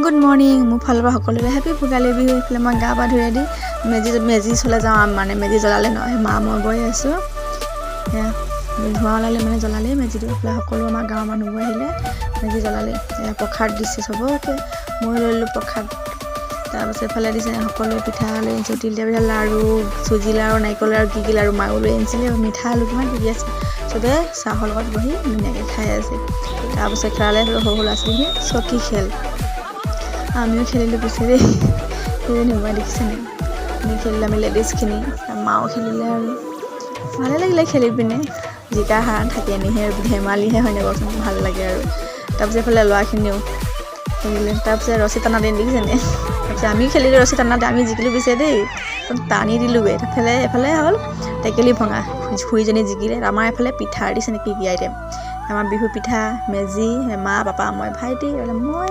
Good morning মোৰ ফালৰ পৰা সকলোৰে হেপী ভোগালী বিহু। এইফালে মই গা পা ধুই দি মেজি চলাই যাওঁ, মানে মেজি জ্বলালে নহয় মা মই গৈ আছোঁ। সেয়া ধোঁৱা ওলালে মানে জ্বলালেই মেজিটো। এইফালে সকলো আমাৰ গাঁৱৰ মানুহবোৰ আহিলে মেজি জ্বলালে। প্ৰসাদ দিছে চবকে, মই লৈ ল'লোঁ প্ৰসাদ। তাৰপাছত এইফালে দিছে সকলোৱে পিঠা লৈ আনিছোঁ, তিল দিয়া পিঠা, লাড়ু, চুজি লাড়ু, নাৰিকল লাড়ু, কি লাড়ু মাও লৈ আনিছিলে, মিঠা আলু কিমান কি আছে। চবে চাহৰ লগত বহি ধুনীয়াকৈ খাই আছে। তাৰপাছত খেলালে সৰু সৰু ল'ৰা ছোৱালীখিনি চকী খেল, আমিও খেলিলোঁ পিছে দেই। সেইজনী মই দেখিছেনে আমি খেলিলোঁ, আমি লেডিজখিনি, মাও খেলিলে আৰু ভালে লাগিলে খেলি পিনে। জিকা হাঁহ থাকে এনেহে আৰু ধেমালিহে হয় নাই কওকচোন, ভাল লাগে আৰু। তাৰপিছত এইফালে ল'ৰাখিনিও খেলিলে। তাৰপিছত ৰছী টানা দিন দেখিছেনে, তাৰপিছত আমিও খেলিলোঁ ৰছী টানাতে, আমি জিকিলোঁ পিছে দেই, টানি দিলোঁগৈ। এফালে হ'ল টেকেলি ভঙা, খুৰীজনী জিকিলে। আমাৰ এফালে পিঠা দিছে কি কি আইটেম, আমাৰ বিহু পিঠা, মেজি, মা পাপা মই ভাইটি মই